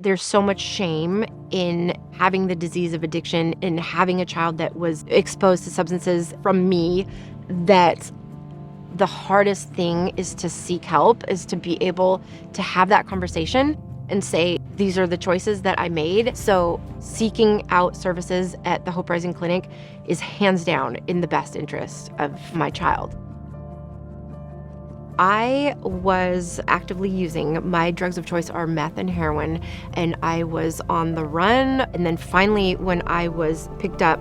There's so much shame in having the disease of addiction and having a child that was exposed to substances from me that the hardest thing is to seek help, is to be able to have that conversation and say, these are the choices that I made. So seeking out services at the Hope Rising Clinic is hands down in the best interest of my child. I was actively using, my drugs of choice are meth and heroin, and I was on the run. And then finally, when I was picked up,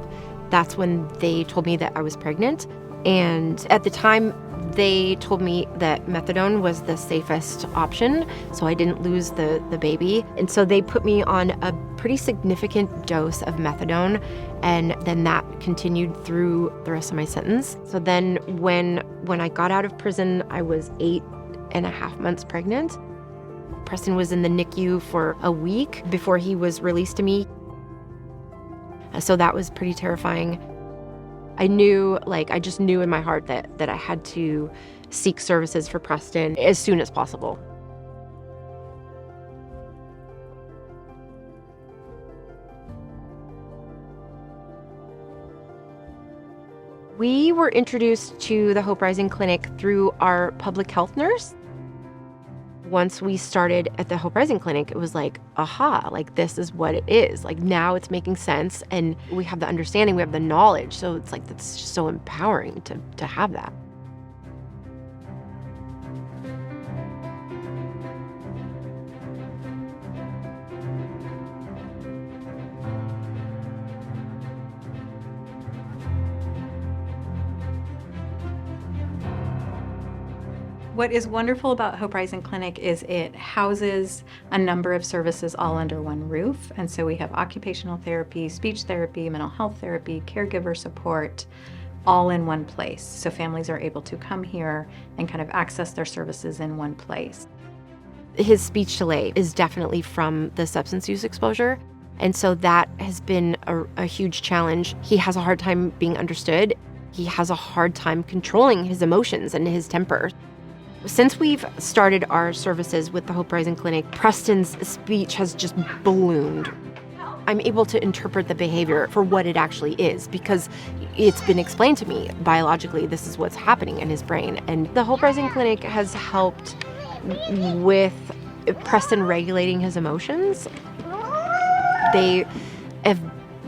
that's when they told me that I was pregnant. And at the time, they told me that methadone was the safest option, so I didn't lose the baby. And so they put me on a pretty significant dose of methadone, and then that continued through the rest of my sentence. So then when I got out of prison, I was 8.5 months pregnant. Preston was in the NICU for a week before he was released to me. So that was pretty terrifying. I just knew in my heart that I had to seek services for Preston as soon as possible. We were introduced to the Hope Rising Clinic through our public health nurse. Once we started at the Hope Rising Clinic, it was like, aha, like this is what it is. Like now it's making sense and we have the understanding, we have the knowledge. So it's like, that's just so empowering to have that. What is wonderful about Hope Rising Clinic is it houses a number of services all under one roof. And so we have occupational therapy, speech therapy, mental health therapy, caregiver support, all in one place. So families are able to come here and kind of access their services in one place. His speech delay is definitely from the substance use exposure. And so that has been a huge challenge. He has a hard time being understood. He has a hard time controlling his emotions and his temper. Since we've started our services with the Hope Rising Clinic, Preston's speech has just ballooned. I'm able to interpret the behavior for what it actually is because it's been explained to me biologically, this is what's happening in his brain. And the Hope Rising Clinic has helped with Preston regulating his emotions. They have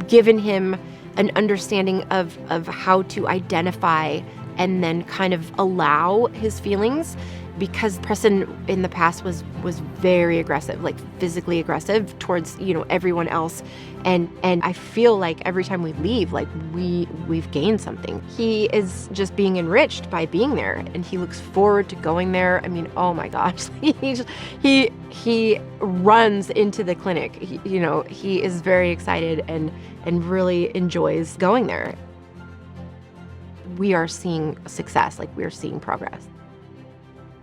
given him an understanding of how to identify and then kind of allow his feelings, because Preston in the past was very aggressive, like physically aggressive towards, everyone else. And I feel like every time we leave, like we've gained something. He is just being enriched by being there, and he looks forward to going there. I mean, oh my gosh, he runs into the clinic. He is very excited and really enjoys going there. We are seeing success, like we are seeing progress.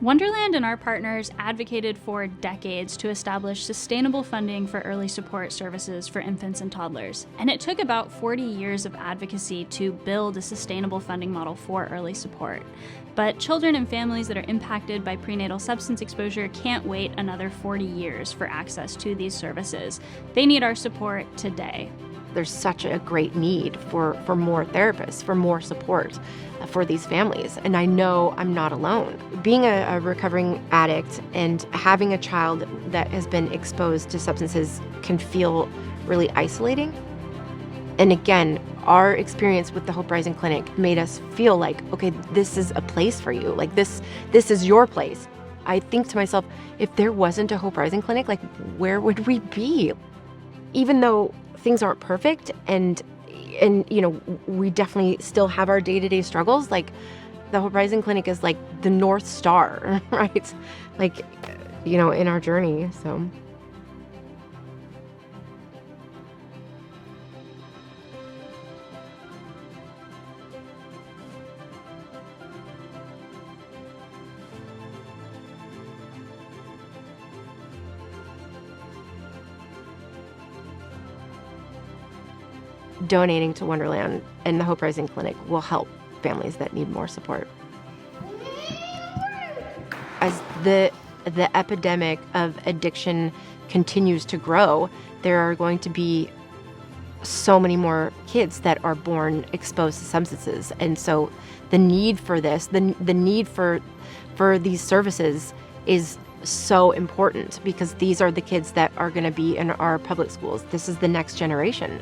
Wonderland and our partners advocated for decades to establish sustainable funding for early support services for infants and toddlers. And it took about 40 years of advocacy to build a sustainable funding model for early support. But children and families that are impacted by prenatal substance exposure can't wait another 40 years for access to these services. They need our support today. There's such a great need for more therapists, for more support for these families. And I know I'm not alone. Being a recovering addict and having a child that has been exposed to substances can feel really isolating. And again, our experience with the Hope Rising Clinic made us feel like, okay, this is a place for you. Like this is your place. I think to myself, if there wasn't a Hope Rising Clinic, like where would we be? Even though things aren't perfect and we definitely still have our day-to-day struggles, like the Hope Rising Clinic is like the North Star, right? Like, in our journey, so. Donating to Wonderland and the Hope Rising Clinic will help families that need more support. As the the epidemic of addiction continues to grow, there are going to be so many more kids that are born exposed to substances. And so the need for this, the need for these services is so important, because these are the kids that are going to be in our public schools. This is the next generation.